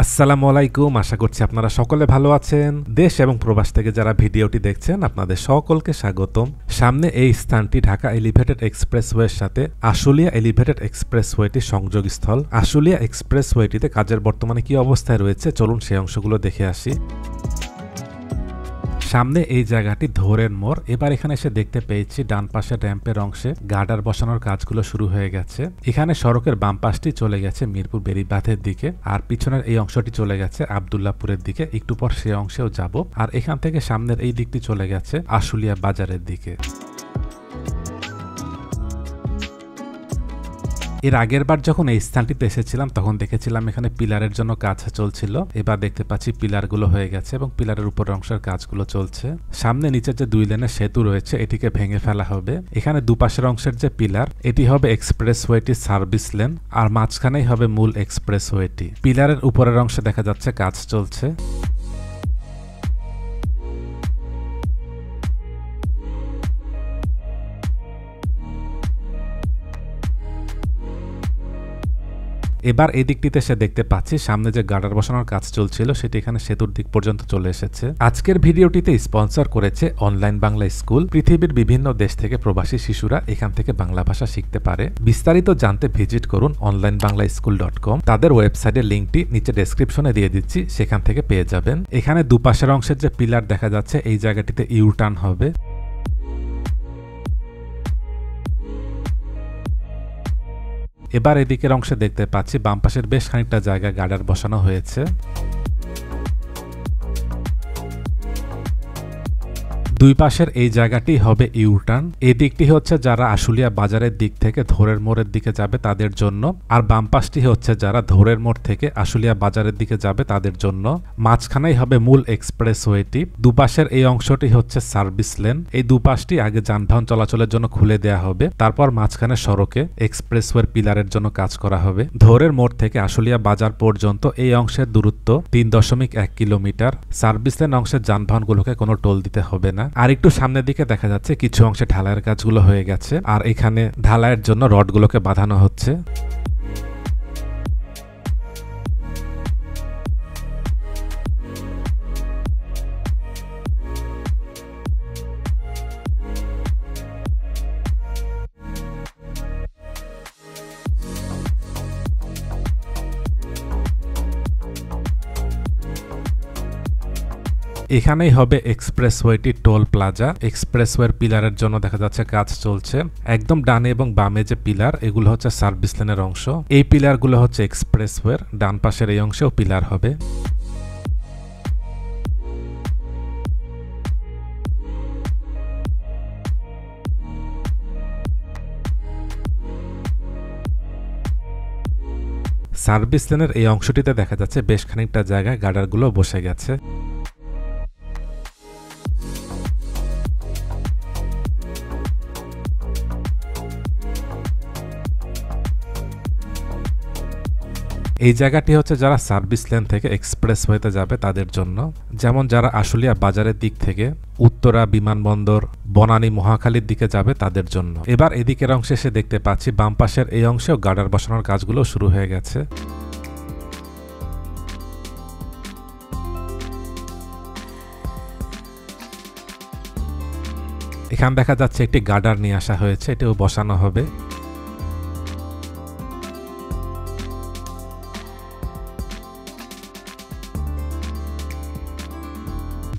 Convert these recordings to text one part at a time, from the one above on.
আসসালামু আলাইকুম, আশা করছি আপনারা সকলে ভালো আছেন। দেশ এবং প্রবাস থেকে যারা ভিডিওটি দেখছেন আপনাদের সকলকে স্বাগতম। সামনে এই স্থানটি ঢাকা এলিভেটেড এক্সপ্রেসওয়ের সাথে আশুলিয়া এলিভেটেড এক্সপ্রেসওয়েটির সংযোগস্থল। আশুলিয়া এক্সপ্রেসওয়েটিতে কাজের বর্তমানে কি অবস্থায় রয়েছে চলুন সেই অংশগুলো দেখে আসি। সামনে এই জায়গাটি ধোরের মোড়। এবার এখানে এসে দেখতে পেয়েছি ডান পাশে র্যাম্পের অংশে গার্ডার বসানোর কাজগুলো শুরু হয়ে গেছে। এখানে সড়কের বাম পাশটি চলে গেছে মিরপুর বেরিবাঁধের দিকে, আর পিছনের এই অংশটি চলে গেছে আব্দুল্লাহপুরের দিকে। একটু পর সে অংশেও যাব। আর এখান থেকে সামনের এই দিকটি চলে গেছে আশুলিয়া বাজারের দিকে। এর আগের বার যখন এই স্থানটিতে এসেছিলাম তখন দেখেছিলাম এখানে পিলারের জন্য কাজ চলছিল। এবার দেখতে পাচ্ছি পিলারগুলো হয়ে গেছে এবং পিলারের উপরের অংশের কাজগুলো চলছে। সামনে নিচের যে 2 লেনের সেতু রয়েছে এটিকে ভেঙে ফেলা হবে। এখানে দুপাশের অংশের যে পিলার এটি হবে এক্সপ্রেসওয়েটির সার্ভিস লেন, আর মাঝখানেই হবে মূল এক্সপ্রেসওয়েটি। পিলারের উপরের অংশে দেখা যাচ্ছে কাজ চলছে। এবার এই দিকটিতে সে দেখতে পাচ্ছি সামনে যে গার্ডার বসানোর কাজ চলছিল সেটি এখানে সেতুর দিক পর্যন্ত চলে এসেছে। আজকের ভিডিওটিতে স্পন্সর করেছে অনলাইন বাংলা স্কুল। পৃথিবীর বিভিন্ন দেশ থেকে প্রবাসী শিশুরা এখান থেকে বাংলা ভাষা শিখতে পারে। বিস্তারিত জানতে ভিজিট করুন onlinebanglaschool.com। তাদের ওয়েবসাইটের লিঙ্কটি নিচে ডেসক্রিপশনে দিয়ে দিচ্ছি, সেখান থেকে পেয়ে যাবেন। এখানে দুপাশের অংশের যে পিলার দেখা যাচ্ছে এই জায়গাটিতে ইউ টার্ন হবে। এবার এদিকের অংশে দেখতে পাচ্ছি বাম পাশের বেশ খানিকটা জায়গায় গার্ডার বসানো হয়েছে। দুই পাশের এই জায়গাটি হবে ইউটার্ন। এই দিকটি হচ্ছে যারা আশুলিয়া বাজারের দিক থেকে ধোরের মোড়ের দিকে যাবে তাদের জন্য, আর বাম পাশটি হচ্ছে যারা ধোরের মোড় থেকে আশুলিয়া বাজারের দিকে যাবে তাদের জন্য। মাঝখানেই হবে মূল এক্সপ্রেসওয়েটি। দুপাশের এই অংশটি হচ্ছে সার্ভিস লেন। এই দুপাশটি আগে যানবাহন চলাচলের জন্য খুলে দেয়া হবে, তারপর মাঝখানে সড়কে এক্সপ্রেসওয়ের পিলারের জন্য কাজ করা হবে। ধোরের মোড় থেকে আশুলিয়া বাজার পর্যন্ত এই অংশের দূরত্ব 3.1 কিলোমিটার। সার্ভিস লেন অংশের যানবাহনগুলোকে কোনো টোল দিতে হবে না। আর একটু সামনের দিকে দেখা যাচ্ছে কিছু অংশে ঢালাইয়ের কাজগুলো হয়ে গেছে, আর এখানে ঢালাইয়ের জন্য রডগুলোকে বাঁধানো হচ্ছে। এখানেই হবে এক্সপ্রেসওয়েটি টোল প্লাজা। এক্সপ্রেসওয়ের পিলারের জন্য দেখা যাচ্ছে কাজ চলছে। একদম ডানে এবং বামে যে পিলার এগুলো হচ্ছে সার্ভিস লেনের অংশ। এই পিলারগুলো হচ্ছে এক্সপ্রেসওয়ের। ডান পাশের এই অংশেও পিলার হবে। সার্ভিস লেনের এই অংশটিতে দেখা যাচ্ছে বেশ খানিকটা জায়গায় গার্ডারগুলো বসে গেছে। এই জায়গাটি হচ্ছে যারা সার্ভিস লেন থেকে এক্সপ্রেসওয়েতে যাবে তাদের জন্য, যেমন যারা আশুলিয়া বাজারের দিক থেকে উত্তরা বিমানবন্দর বনানী মহাখালীর দিকে যাবে তাদের জন্য। এবার এদিকের অংশে এসে দেখতে পাচ্ছি বাম পাশের এই অংশেও গার্ডার বসানোর কাজগুলো শুরু হয়ে গেছে। এখানে দেখা যাচ্ছে একটি গার্ডার নিয়ে আসা হয়েছে, এটিও বসানো হবে।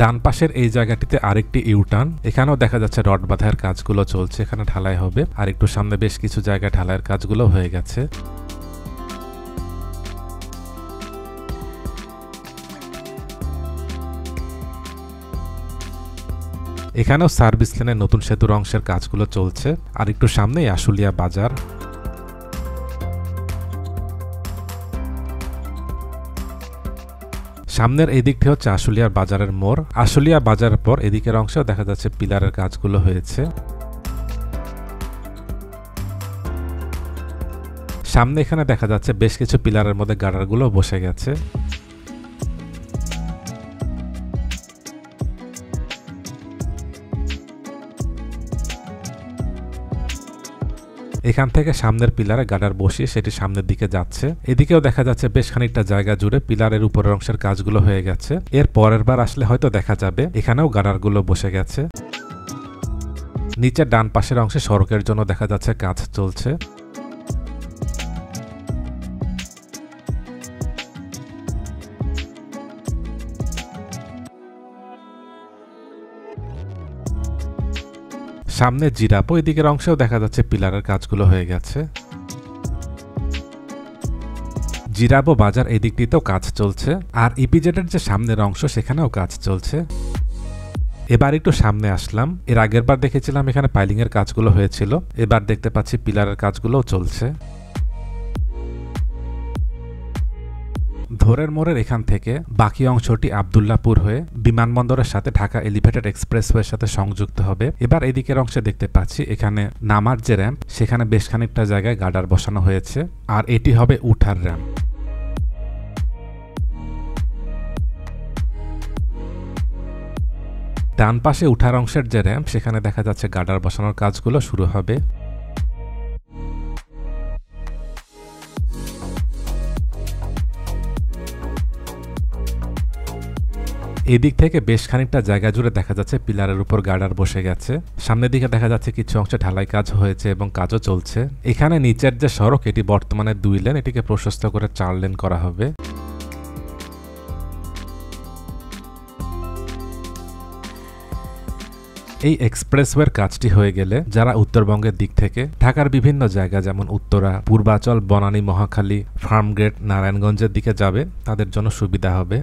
ডান পাশের এই জায়গাটিতে আরেকটি ইউটার্ন। এখানেও দেখা যাচ্ছে রড বাঁধার কাজগুলো চলছে। এখানে ঢালাই হবে, আর একটু সামনে বেশ কিছু জায়গায় ঢালাইয়ের কাজগুলো হয়ে গেছে। এখানেও সার্ভিস লেনের নতুন সেতুর অংশের কাজগুলো চলছে, আর একটু সামনেই আশুলিয়া বাজার। সামনের এই দিকটি হচ্ছে আশুলিয়ার বাজারের মোড়। আশুলিয়া বাজারের পর এদিকের অংশেও দেখা যাচ্ছে পিলারের কাজগুলো হয়েছে। সামনে এখানে দেখা যাচ্ছে বেশ কিছু পিলারের মধ্যে গার্ডারগুলো বসে গেছে। এখান থেকে সামনের পিলারে গার্ডার বসিয়ে সেটি সামনের দিকে যাচ্ছে। এদিকেও দেখা যাচ্ছে বেশ খানিকটা জায়গা জুড়ে পিলারের উপরের অংশের কাজগুলো হয়ে গেছে। এর পরের বার আসলে হয়তো দেখা যাবে এখানেও গার্ডারগুলো বসে গেছে। নিচের ডান পাশের অংশে সড়কের জন্য দেখা যাচ্ছে কাজ চলছে। সামনে জিরাপ ওই দিকের অংশেও দেখা যাচ্ছে পিলারের কাজগুলো হয়ে গেছে। জিরাবো বাজার এই দিকটিতেও কাজ চলছে, আর ইপিজেডের যে সামনের অংশ সেখানেও কাজ চলছে। এবার একটু সামনে আসলাম। এর আগের বার দেখেছিলাম এখানে পাইলিং এর কাজগুলো হয়েছিল, এবার দেখতে পাচ্ছি পিলারের কাজগুলোও চলছে। ধরের মোড়ের এখান থেকে বাকি অংশটি আব্দুল্লাহপুর হয়ে বিমানবন্দরের সাথে ঢাকা এলিভেটেড এক্সপ্রেসওয়ের সাথে সংযুক্ত হবে। এবার এদিকের অংশে দেখতে পাচ্ছি এখানে নামার যে র্যাম্প সেখানে বেশ খানিকটা জায়গায় গার্ডার বসানো হয়েছে, আর এটি হবে উঠার র্যাম্প। ডান পাশে উঠার অংশের যে র্যাম্প সেখানে দেখা যাচ্ছে গার্ডার বসানোর কাজগুলো শুরু হবে। এদিক থেকে বেশ খানিকটা জায়গা জুড়ে দেখা যাচ্ছে পিলারের উপর গার্ডার বসে গেছে। সামনের দিকে দেখা যাচ্ছে কিছু অংশে ঢালাই কাজ হয়েছে এবং কাজও চলছে। এখানে নিচের যে সড়ক এটি বর্তমানে 2 লেন, এটিকে প্রশস্ত করে 4 লেন করা হবে। এই এক্সপ্রেসওয়ের কাজটি হয়ে গেলে যারা উত্তরবঙ্গের দিক থেকে ঢাকার বিভিন্ন জায়গা যেমন উত্তরা, পূর্বাচল, বনানী, মহাখালী, ফার্মগেট, নারায়ণগঞ্জের দিকে যাবে তাদের জন্য সুবিধা হবে।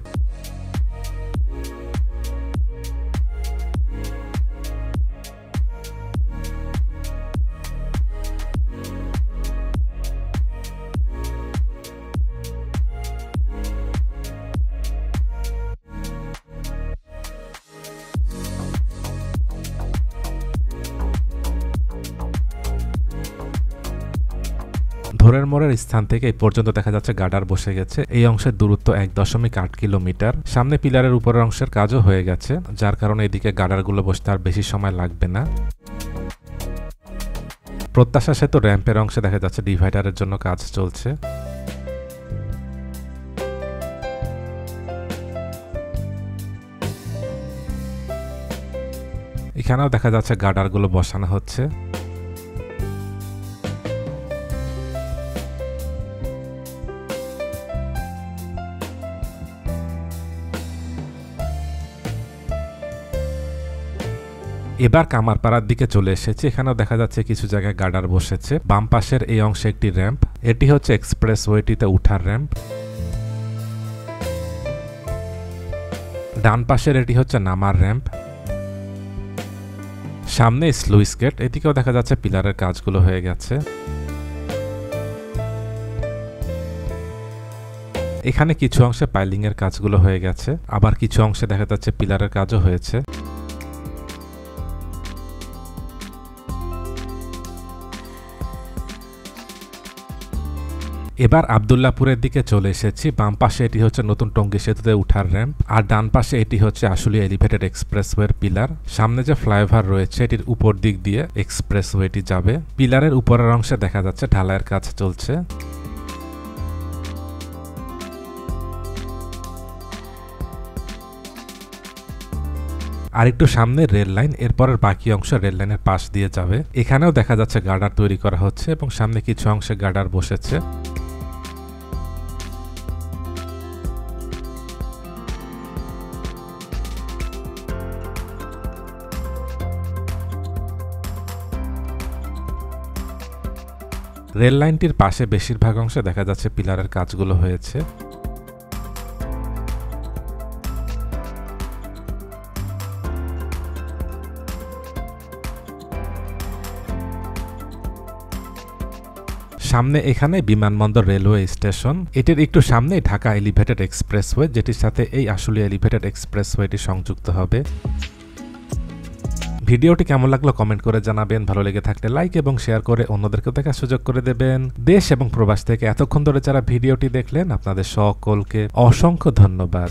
ধরের মোড়ের স্থান থেকে এই পর্যন্ত দেখা যাচ্ছে গার্ডার বসে গেছে। এই অংশের দূরত্ব 1.8 কিলোমিটার। সামনে পিলারের উপরের অংশের কাজও হয়ে গেছে, যার কারণে এদিকে গার্ডারগুলো বসতে আর বেশি সময় লাগবে না। প্রত্যাশা সেতু র্যাম্পের অংশে দেখা যাচ্ছে ডিভাইডারের জন্য কাজ চলছে। এখানেও দেখা যাচ্ছে গার্ডারগুলো বসানো হচ্ছে। এবার কামারপাড়ার দিকে চলে এসেছি। এখানেও দেখা যাচ্ছে কিছু জায়গায় গার্ডার বসেছে। বাম পাশের এই অংশে একটি র্যাম্প, এটি হচ্ছে এক্সপ্রেসওয়েটিতে উঠার র্যাম্প। ডান পাশের এটি হচ্ছে নামার র্যাম্প। সামনে স্লুইস গেট, এদিকেও দেখা যাচ্ছে পিলারের কাজগুলো হয়ে গেছে। এখানে কিছু অংশে পাইলিং এর কাজগুলো হয়ে গেছে, আবার কিছু অংশে দেখা যাচ্ছে পিলারের কাজও হয়েছে। এবার আব্দুল্লাহপুরের দিকে চলে এসেছি। বাম পাশে এটি হচ্ছে নতুন টঙ্গী সেতুতে উঠার র্যাম্প, আর ডান পাশে এটি হচ্ছে আশুলিয়া এলিভেটেড এক্সপ্রেসওয়ের পিলার। সামনে যে ফ্লাইওভার রয়েছে এটির উপর দিক দিয়ে এক্সপ্রেসওয়েটি যাবে। পিলারের উপরের অংশে দেখা যাচ্ছে ঢালাইয়ের কাজ চলছে। আর একটু সামনে রেল লাইন, এরপরের বাকি অংশ রেল লাইনের পাশ দিয়ে যাবে। এখানেও দেখা যাচ্ছে গার্ডার তৈরি করা হচ্ছে এবং সামনে কিছু অংশে গার্ডার বসেছে। রেল লাইনটির পাশে বেশিরভাগ অংশে দেখা যাচ্ছে পিলারের কাজগুলো হয়েছে। সামনে এখানে বিমানবন্দর রেলওয়ে স্টেশন, এটির একটু সামনে ঢাকা এলিভেটেড এক্সপ্রেসওয়ে, যেটির সাথে এই আশুলিয়া এলিভেটেড এক্সপ্রেসওয়েটি সংযুক্ত হবে। ভিডিওটি কেমন লাগলো কমেন্ট করে জানাবেন। ভালো লেগে থাকলে লাইক এবং শেয়ার করে অন্যদেরকে দেখার সুযোগ করে দেবেন। দেশ এবং প্রবাস থেকে এতক্ষণ ধরে যারা ভিডিওটি দেখলেন আপনাদের সকলকে অসংখ্য ধন্যবাদ।